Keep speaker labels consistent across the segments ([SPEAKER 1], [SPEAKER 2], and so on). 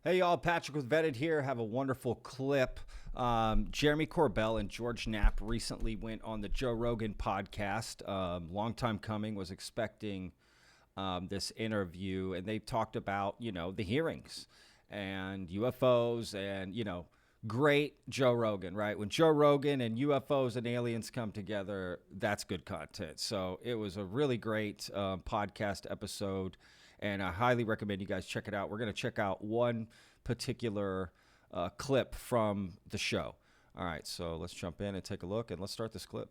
[SPEAKER 1] Hey, y'all. Patrick with Vetted here. Have a wonderful clip. Jeremy Corbell and George Knapp recently went on the Joe Rogan podcast. Long time coming, was expecting this interview, and they talked about, the hearings and UFOs and, great Joe Rogan, right? When Joe Rogan and UFOs and aliens come together, that's good content. So it was a really great podcast episode, and I highly recommend you guys check it out. We're going to check out one particular clip from the show. All right, so let's jump in and take a look, and let's start this clip.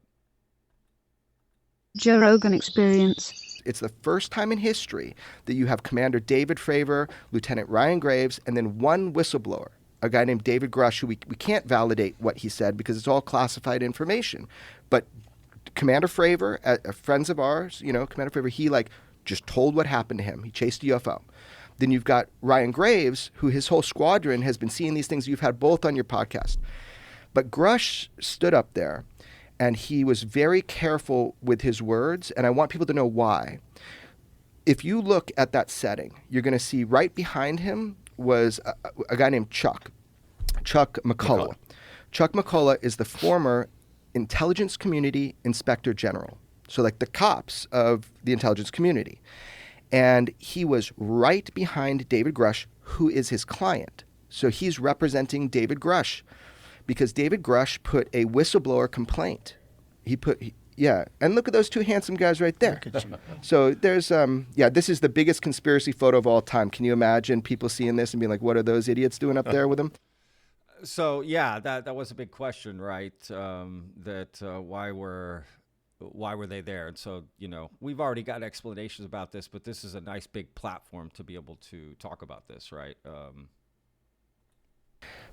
[SPEAKER 2] Joe Rogan Experience.
[SPEAKER 3] It's the first time in history that you have Commander David Fravor, Lieutenant Ryan Graves, and then one whistleblower, a guy named David Grusch, who we can't validate what he said because it's all classified information. But Commander Fravor, friends of ours, Commander Fravor, he just told what happened to him. He chased a UFO. Then you've got Ryan Graves, who his whole squadron has been seeing these things. You've had both on your podcast. But Grusch stood up there, and he was very careful with his words, and I want people to know why. If you look at that setting, you're going to see right behind him was a guy named Chuck McCullough. Chuck McCullough is the former Intelligence Community Inspector General. So the cops of the intelligence community. And he was right behind David Grusch, who is his client. So he's representing David Grusch because David Grusch put a whistleblower complaint. And look at those two handsome guys right there. So there's, this is the biggest conspiracy photo of all time. Can you imagine people seeing this and being like, what are those idiots doing up there with him?
[SPEAKER 1] So, that was a big question, right? Why were they there? And so, we've already got explanations about this, but this is a nice big platform to be able to talk about this, right?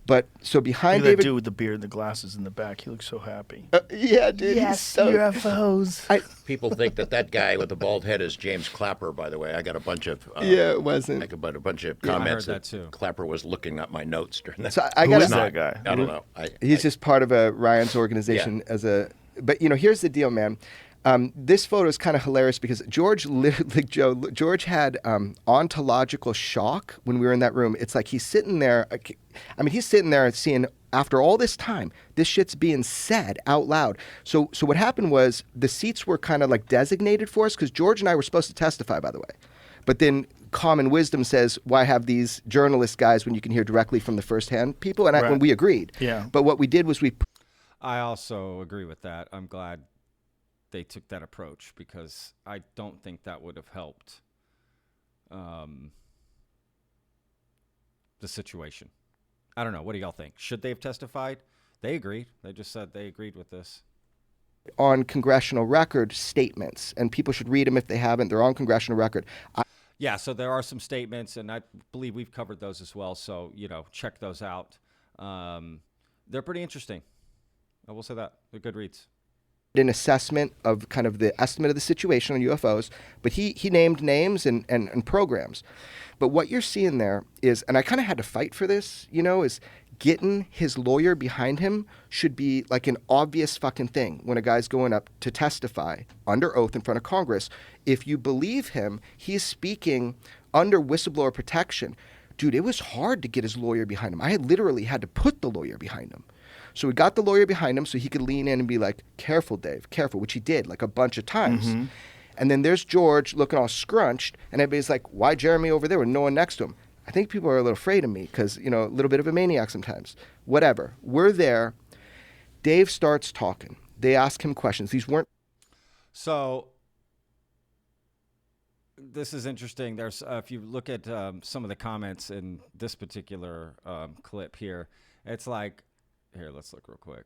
[SPEAKER 3] But so behind
[SPEAKER 4] Look at
[SPEAKER 3] David,
[SPEAKER 4] that dude with the beard and the glasses in the back. He looks so happy.
[SPEAKER 3] Yeah, dude.
[SPEAKER 4] Yes, UFOs.
[SPEAKER 5] People think that guy with the bald head is James Clapper. By the way, I got a bunch of
[SPEAKER 3] it wasn't.
[SPEAKER 5] a bunch of
[SPEAKER 1] Yeah, I
[SPEAKER 5] comments
[SPEAKER 1] heard that too.
[SPEAKER 5] Clapper was looking up my notes during that.
[SPEAKER 3] So
[SPEAKER 4] Who is that guy?
[SPEAKER 5] I don't know.
[SPEAKER 3] He's just part of Ryan's organization But here's the deal, man. This photo is kind of hilarious because George had ontological shock when we were in that room. It's like he's sitting there. He's sitting there and seeing, after all this time, this shit's being said out loud. So what happened was the seats were kind of designated for us because George and I were supposed to testify, by the way. But then common wisdom says, why have these journalist guys when you can hear directly from the firsthand people? And when we agreed.
[SPEAKER 4] Yeah.
[SPEAKER 3] But what we did was
[SPEAKER 1] I also agree with that. I'm glad they took that approach because I don't think that would have helped the situation. I don't know. What do y'all think? Should they have testified? They agreed. They just said they agreed with this.
[SPEAKER 3] On congressional record statements, and people should read them if they haven't. They're on congressional record.
[SPEAKER 1] So there are some statements, and I believe we've covered those as well. So, check those out. They're pretty interesting. I will say that. They're good reads.
[SPEAKER 3] An assessment of kind of the estimate of the situation on UFOs, but he named names and programs. But what you're seeing there is, and I kind of had to fight for this, is getting his lawyer behind him should be like an obvious fucking thing when a guy's going up to testify under oath in front of Congress. If you believe him, he's speaking under whistleblower protection. Dude, it was hard to get his lawyer behind him. I had literally had to put the lawyer behind him. So we got the lawyer behind him so he could lean in and be like, careful, Dave, careful, which he did a bunch of times. Mm-hmm. And then there's George looking all scrunched, and everybody's like, why Jeremy over there with no one next to him? I think people are a little afraid of me because, a little bit of a maniac sometimes. Whatever. We're there. Dave starts talking. They ask him questions. These weren't.
[SPEAKER 1] So this is interesting. There's if you look at some of the comments in this particular clip here, it's like, here, let's look real quick.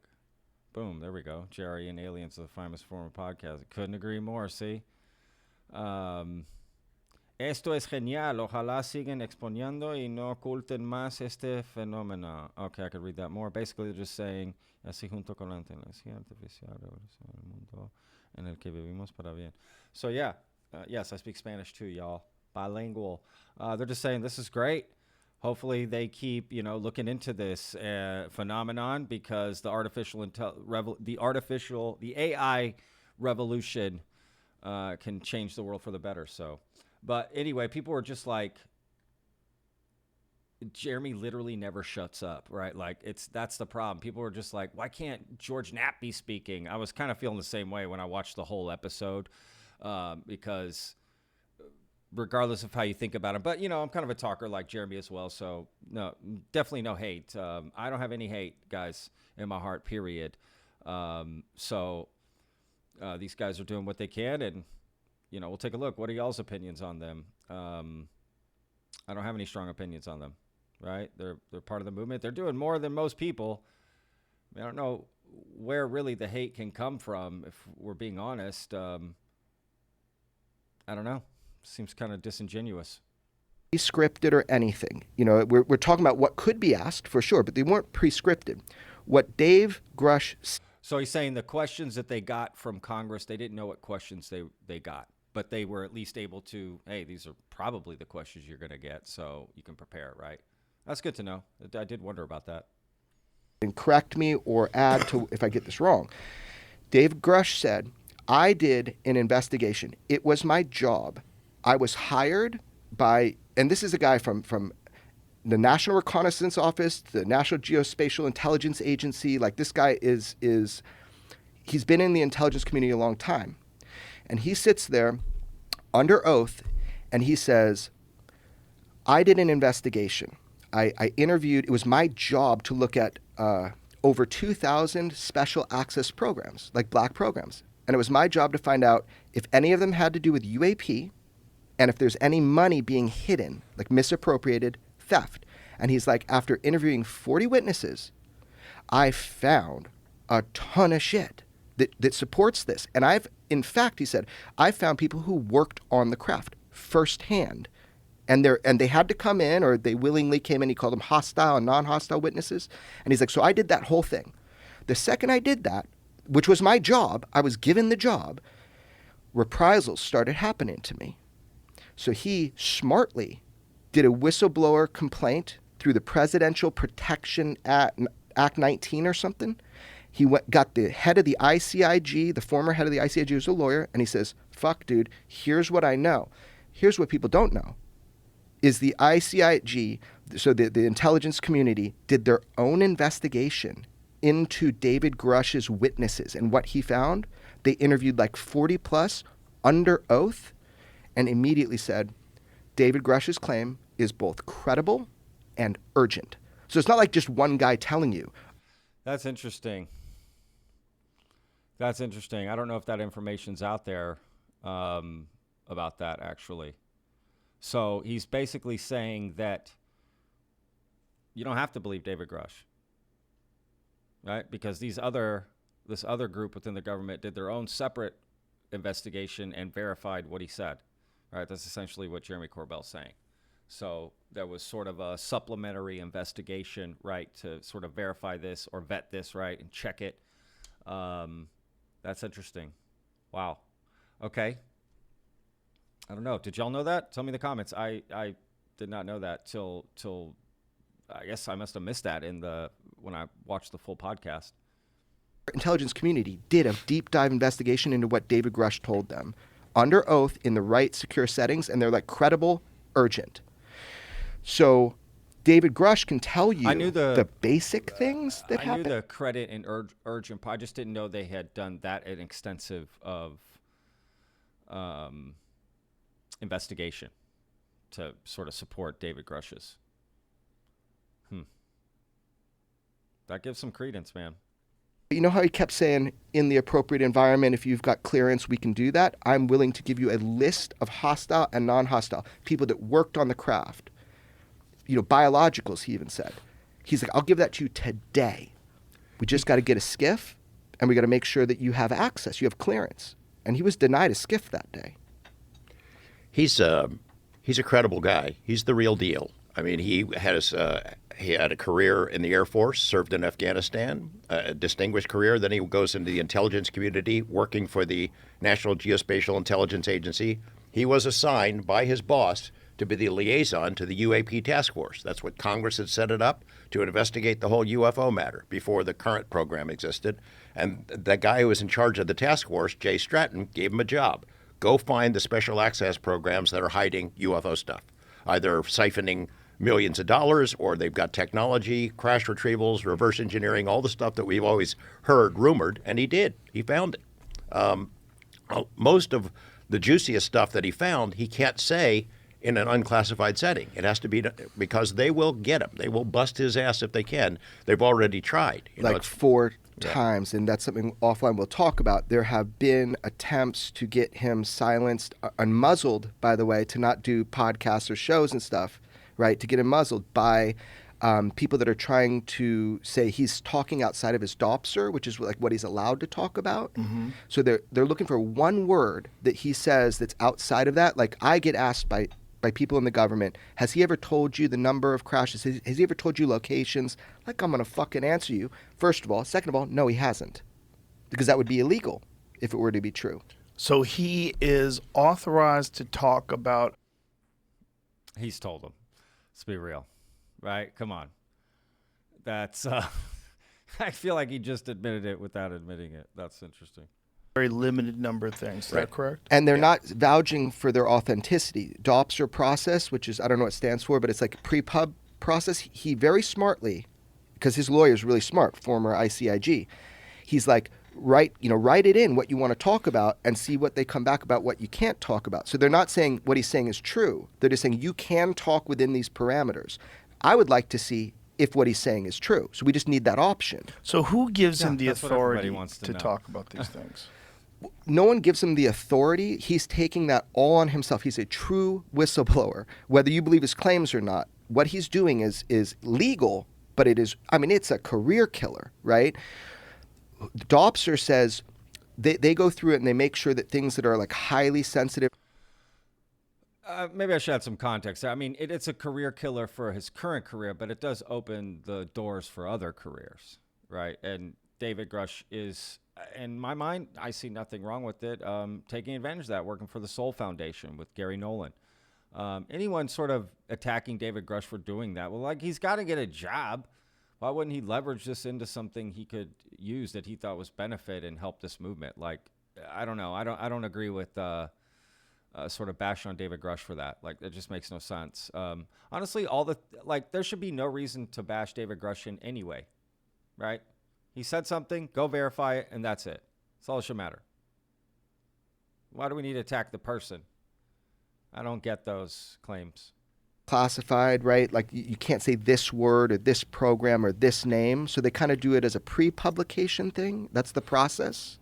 [SPEAKER 1] Boom, there we go. Jerry and Aliens are the finest form of podcast. Couldn't agree more, see? Esto es genial. Ojalá sigan exponiendo y no oculten más este fenómeno. Okay, I could read that more. Basically, they're just saying, así junto con la inteligencia artificial, el mundo en el que vivimos para bien. So, yes, I speak Spanish too, y'all. Bilingual. They're just saying this is great. Hopefully they keep, looking into this phenomenon because the AI revolution can change the world for the better. So, but anyway, people were just like, Jeremy literally never shuts up, right? Like that's the problem. People are just like, why can't George Knapp be speaking? I was kind of feeling the same way when I watched the whole episode, because regardless of how you think about him, but I'm kind of a talker like Jeremy as well. So no, definitely no hate. I don't have any hate, guys, in my heart, period. So these guys are doing what they can, and we'll take a look. What are y'all's opinions on them? I don't have any strong opinions on them, right? They're part of the movement. They're doing more than most people. I don't know where really the hate can come from, if we're being honest. I don't know. Seems kind of disingenuous.
[SPEAKER 3] Scripted or anything. We're talking about what could be asked for sure, but they weren't pre-scripted. What Dave Grusch.
[SPEAKER 1] So he's saying the questions that they got from Congress, they didn't know what questions they got, but they were at least able to, hey, these are probably the questions you're going to get, so you can prepare, right? That's good to know. I did wonder about that.
[SPEAKER 3] And correct me or add to if I get this wrong. Dave Grusch said, I did an investigation. It was my job. I was hired by, and this is a guy from the National Reconnaissance Office, the National Geospatial Intelligence Agency. Like, this guy he's been in the intelligence community a long time. And he sits there under oath and he says, I did an investigation. I interviewed, it was my job to look at over 2,000 special access programs, like black programs. And it was my job to find out if any of them had to do with UAP, and if there's any money being hidden, like misappropriated, theft. And he's like, after interviewing 40 witnesses, I found a ton of shit that supports this. And in fact, he said, I found people who worked on the craft firsthand. And they had to come in, or they willingly came in. He called them hostile and non-hostile witnesses. And he's like, so I did that whole thing. The second I did that, which was my job, I was given the job, reprisals started happening to me. So he smartly did a whistleblower complaint through the Presidential Protection Act 19 or something. He got the head of the ICIG, the former head of the ICIG, who's a lawyer, and he says, fuck, dude, here's what I know. Here's what people don't know, is the ICIG, so the intelligence community, did their own investigation into David Grusch's witnesses. And what he found, they interviewed like 40 plus under oath, and immediately said, David Grusch's claim is both credible and urgent. So it's not like just one guy telling you.
[SPEAKER 1] That's interesting. I don't know if that information's out there about that, actually. So he's basically saying that you don't have to believe David Grusch, right? Because this other group within the government did their own separate investigation and verified what he said. Right, that's essentially what Jeremy Corbell's saying. So there was sort of a supplementary investigation, right, to sort of verify this or vet this, right, and check it. That's interesting. Wow. Okay. I don't know. Did y'all know that? Tell me in the comments. I did not know that till I guess I must have missed that when I watched the full podcast.
[SPEAKER 3] Intelligence community did a deep dive investigation into what David Grusch told them under oath in the right secure settings, and they're like credible, urgent. So David Grusch can tell you the basic things that happen.
[SPEAKER 1] I knew the credit and urgent. I just didn't know they had done that an extensive of investigation to sort of support David Grusch's. That gives some credence, man.
[SPEAKER 3] You know how he kept saying, in the appropriate environment, if you've got clearance, we can do that? I'm willing to give you a list of hostile and non-hostile, people that worked on the craft. Biologicals, he even said. He's like, I'll give that to you today. We just got to get a skiff, and we got to make sure that you have access, you have clearance. And he was denied a skiff that day.
[SPEAKER 5] He's a credible guy. He's the real deal. I mean, he had a career in the Air Force, served in Afghanistan, a distinguished career. Then he goes into the intelligence community, working for the National Geospatial Intelligence Agency. He was assigned by his boss to be the liaison to the UAP task force. That's what Congress had set it up, to investigate the whole UFO matter before the current program existed. And the guy who was in charge of the task force, Jay Stratton, gave him a job. Go find the special access programs that are hiding UFO stuff, either siphoning millions of dollars, or they've got technology, crash retrievals, reverse engineering, all the stuff that we've always heard rumored, and he did. He found it. Most of the juiciest stuff that he found, he can't say in an unclassified setting. It has to be because they will get him. They will bust his ass if they can. They've already tried.
[SPEAKER 3] Like 4 times, and that's something offline we'll talk about. There have been attempts to get him silenced, unmuzzled, by the way, to not do podcasts or shows and stuff, right? To get him muzzled by people that are trying to say he's talking outside of his Dopser, which is like what he's allowed to talk about. Mm-hmm. So they're looking for one word that he says that's outside of that. Like I get asked by people in the government, has he ever told you the number of crashes? Has he ever told you locations? Like, I'm going to fucking answer you, first of all. Second of all, no, he hasn't. Because that would be illegal if it were to be true.
[SPEAKER 4] So he is authorized to talk about...
[SPEAKER 1] He's told them. Let's be real. Right? Come on. That's... I feel like he just admitted it without admitting it. That's interesting.
[SPEAKER 4] Very limited number of things. Is that correct?
[SPEAKER 3] And they're not vouching for their authenticity. Dopser process, which is, I don't know what it stands for, but it's like a pre-pub process. He very smartly, because his lawyer is really smart, former ICIG, he's like, write it in what you want to talk about and see what they come back about what you can't talk about. So they're not saying what he's saying is true. They're just saying you can talk within these parameters. I would like to see if what he's saying is true. So we just need that option.
[SPEAKER 4] So who gives him the
[SPEAKER 1] that's what everybody
[SPEAKER 4] authority
[SPEAKER 1] wants to know.
[SPEAKER 4] talk about these things?
[SPEAKER 3] No one gives him the authority. He's taking that all on himself. He's a true whistleblower, whether you believe his claims or not. What he's doing is legal, but it's a career killer, right? Dopser says they go through it and they make sure that things that are like highly sensitive.
[SPEAKER 1] Maybe I should add some context. I mean, it's a career killer for his current career, but it does open the doors for other careers, right? And David Grusch is, in my mind, I see nothing wrong with it, taking advantage of that, working for the Soul Foundation with Gary Nolan. Anyone sort of attacking David Grusch for doing that, well, like, he's got to get a job. Why wouldn't he leverage this into something he could use that he thought was benefit and help this movement? Like, I don't know. I don't agree with sort of bash on David Grusch for that. Like, it just makes no sense. Honestly, there should be no reason to bash David Grusch in any way, right? He said something, go verify it, and that's it. That's all that should matter. Why do we need to attack the person? I don't get those claims.
[SPEAKER 3] Classified, right? Like you can't say this word or this program or this name. So they kind of do it as a pre-publication thing. That's the process.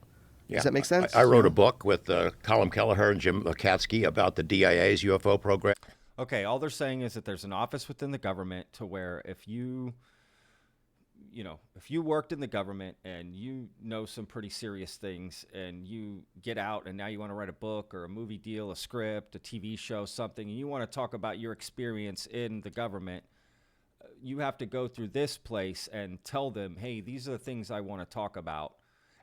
[SPEAKER 3] Yeah. Does that make sense?
[SPEAKER 5] I wrote a book with Colin Kelleher and Jim Lakatsky about the DIA's UFO program.
[SPEAKER 1] Okay, all they're saying is that there's an office within the government to where if you worked in the government and you know some pretty serious things and you get out and now you want to write a book or a movie deal, a script, a TV show, something, and you want to talk about your experience in the government, you have to go through this place and tell them, hey, these are the things I want to talk about.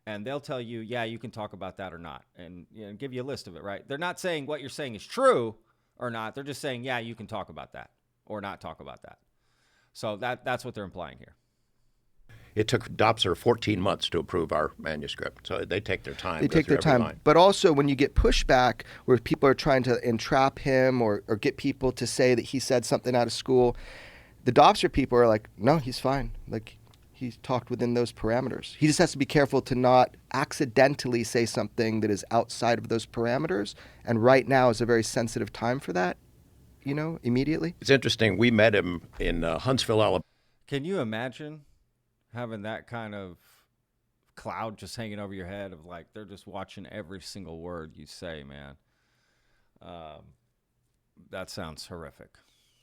[SPEAKER 1] And they'll tell you, yeah, you can talk about that or not, and give you a list of it, right? They're not saying what you're saying is true or not. They're just saying, yeah, you can talk about that or not talk about that. So that's what they're implying here.
[SPEAKER 5] It took Dopser 14 months to approve our manuscript, so they take their time.
[SPEAKER 3] They take their time.
[SPEAKER 5] Line.
[SPEAKER 3] But also, when you get pushback where people are trying to entrap him or get people to say that he said something out of school, the Dopser people are like, no, he's fine. Like, he's talked within those parameters. He just has to be careful to not accidentally say something that is outside of those parameters. And right now is a very sensitive time for that, immediately.
[SPEAKER 5] It's interesting. We met him in Huntsville, Alabama.
[SPEAKER 1] Can you imagine having that kind of cloud just hanging over your head of like they're just watching every single word you say, man? That sounds horrific,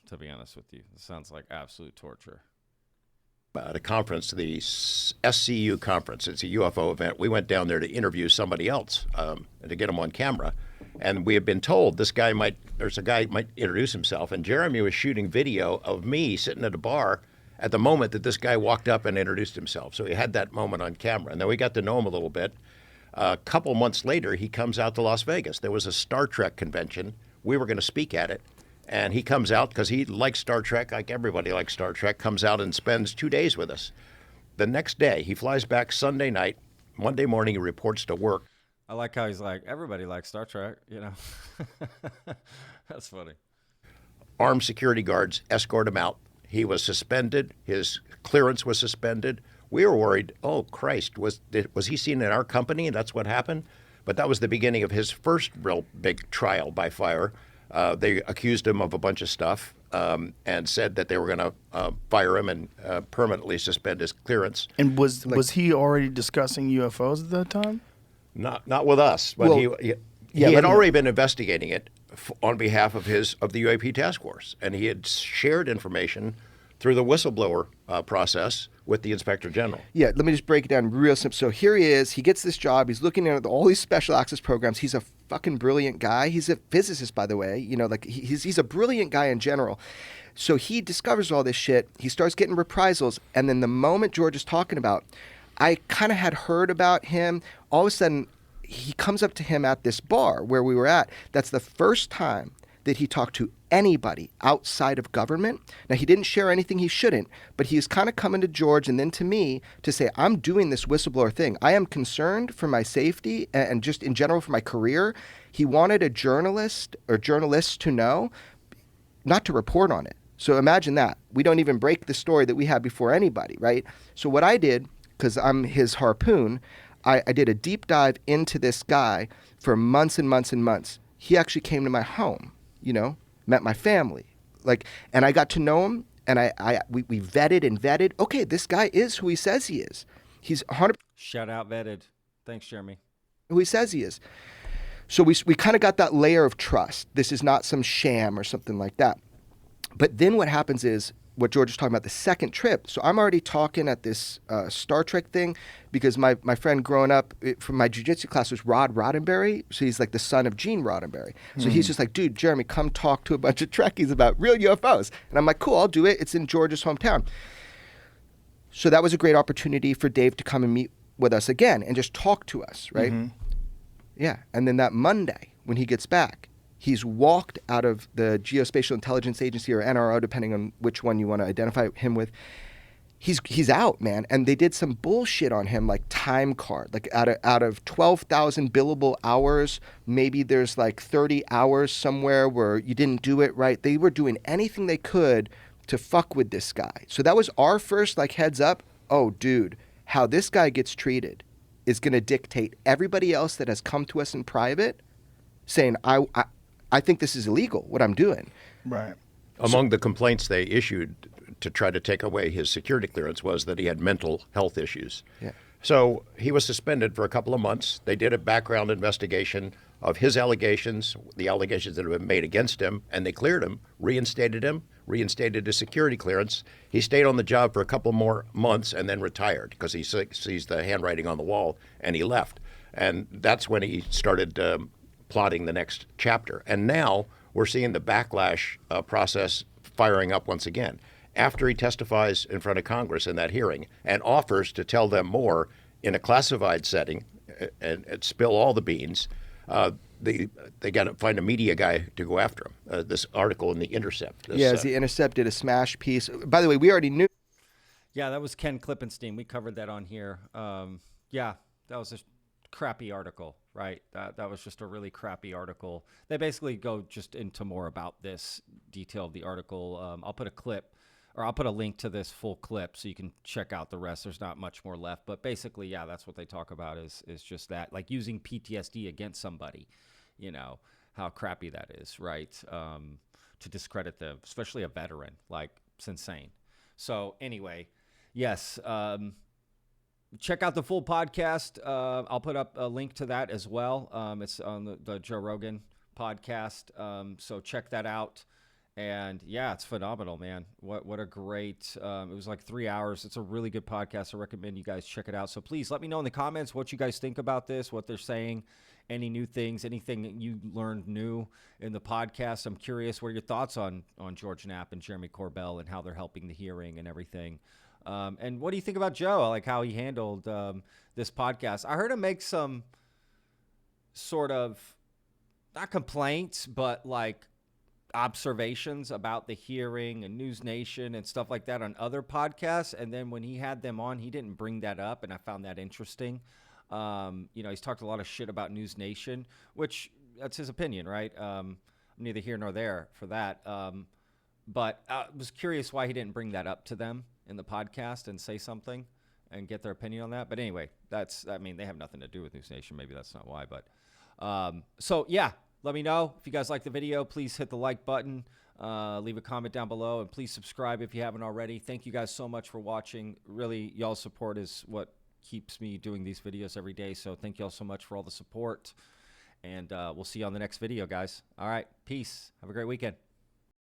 [SPEAKER 1] to be honest with you. It sounds like absolute torture.
[SPEAKER 5] At a conference, the SCU conference, it's a UFO event. We went down there to interview somebody else and to get him on camera. And we had been told there's a guy might introduce himself. And Jeremy was shooting video of me sitting at a bar at the moment that this guy walked up and introduced himself. So he had that moment on camera. And then we got to know him a little bit. A couple months later, he comes out to Las Vegas. There was a Star Trek convention. We were going to speak at it. And he comes out because he likes Star Trek, like everybody likes Star Trek, comes out and spends 2 days with us. The next day, he flies back Sunday night. Monday morning, he reports to work.
[SPEAKER 1] I like how he's like, everybody likes Star Trek, That's funny.
[SPEAKER 5] armed security guards escort him out. He was suspended. His clearance was suspended. We were worried, oh, Christ, was he seen in our company and that's what happened? But that was the beginning of his first real big trial by fire. They accused him of a bunch of stuff and said that they were going to fire him and permanently suspend his clearance.
[SPEAKER 4] And was he already discussing UFOs at that time?
[SPEAKER 5] Not with us, but
[SPEAKER 3] Well,
[SPEAKER 5] he had already been investigating it on behalf of the UAP task force, and he had shared information through the whistleblower process with the inspector general.
[SPEAKER 3] Yeah, let me just break it down real simple. So here he is. He gets this job. He's looking at all these special access programs. He's a fucking brilliant guy. He's a physicist, by the way. You know, like he's a brilliant guy in general. So he discovers all this shit. He starts getting reprisals. And then the moment George is talking about, I kind of had heard about him. All of a sudden, he comes up to him at this bar where we were at. That's the first time that he talked to anybody outside of government. Now, he didn't share anything he shouldn't, but he was kind of coming to George and then to me to say, I'm doing this whistleblower thing. I am concerned for my safety and just in general for my career. He wanted a journalist or journalists to know, not to report on it. So imagine that. We don't even break the story that we had before anybody, right? So what I did, because I'm his harpoon, I did a deep dive into this guy for months and months and months. He actually came to my home, met my family, and I got to know him, and we vetted and vetted. Okay, this guy is who he says he is. He's 100%.
[SPEAKER 1] Shout out vetted. Thanks, Jeremy.
[SPEAKER 3] Who he says he is. So we kind of got that layer of trust. This is not some sham or something like that. But then what happens is, what George was talking about, the second trip. So I'm already talking at this Star Trek thing because my friend growing up from my jiu-jitsu class was Rod Roddenberry. So he's like the son of Gene Roddenberry. So he's just like, dude, Jeremy, come talk to a bunch of Trekkies about real UFOs. And I'm like, cool, I'll do it. It's in George's hometown. So that was a great opportunity for Dave to come and meet with us again and just talk to us, right? Mm-hmm. Yeah. And then that Monday when he gets back, he's walked out of the Geospatial Intelligence Agency or NRO, depending on which one you want to identify him with. He's out, man. And they did some bullshit on him, like time card. Like out of 12,000 billable hours, maybe there's like 30 hours somewhere where you didn't do it right. They were doing anything they could to fuck with this guy. So that was our first heads up. Oh, dude, how this guy gets treated is going to dictate everybody else that has come to us in private saying, I think this is illegal, what I'm doing.
[SPEAKER 4] Right.
[SPEAKER 5] Among the complaints they issued to try to take away his security clearance was that he had mental health issues.
[SPEAKER 3] Yeah.
[SPEAKER 5] So he was suspended for a couple of months. They did a background investigation of his allegations, the allegations that had been made against him, and they cleared him, reinstated his security clearance. He stayed on the job for a couple more months and then retired because he sees the handwriting on the wall, and he left. And that's when he started plotting the next chapter. And now we're seeing the backlash process firing up once again. After he testifies in front of Congress in that hearing and offers to tell them more in a classified setting and spill all the beans, they got to find a media guy to go after him. This article in The Intercept.
[SPEAKER 3] The Intercept did a smash piece. By the way, we already knew.
[SPEAKER 1] Yeah, that was Ken Klippenstein. We covered that on here. That was a crappy article, right? That was just a really crappy article. They basically go just into more about this detail of the article. I'll put a clip, or I'll put a link to this full clip so you can check out the rest. There's not much more left, but basically, yeah, that's what they talk about is just that, like using PTSD against somebody, how crappy that is, right? To discredit them, especially a veteran, it's insane. So anyway, yes, check out the full podcast. I'll put up a link to that as well. It's on the Joe Rogan podcast. So check that out. And yeah, it's phenomenal, man. What a great, it was like 3 hours. It's a really good podcast. I recommend you guys check it out. So please let me know in the comments what you guys think about this, what they're saying, any new things, anything that you learned new in the podcast. I'm curious what are your thoughts on George Knapp and Jeremy Corbell and how they're helping the hearing and everything. And what do you think about Joe, like how he handled this podcast? I heard him make some sort of, not complaints, but observations about the hearing and News Nation and stuff like that on other podcasts. And then when he had them on, he didn't bring that up. And I found that interesting. He's talked a lot of shit about News Nation, which that's his opinion, right? I'm neither here nor there for that. But I was curious why he didn't bring that up to them in the podcast and say something and get their opinion on that. But anyway, I mean, they have nothing to do with News Nation. Maybe that's not why. But so, yeah, let me know. If you guys like the video, please hit the like button. Leave a comment down below. And please subscribe if you haven't already. Thank you guys so much for watching. Really, y'all's support is what keeps me doing these videos every day. So thank y'all so much for all the support. And we'll see you on the next video, guys. All right. Peace. Have a great weekend.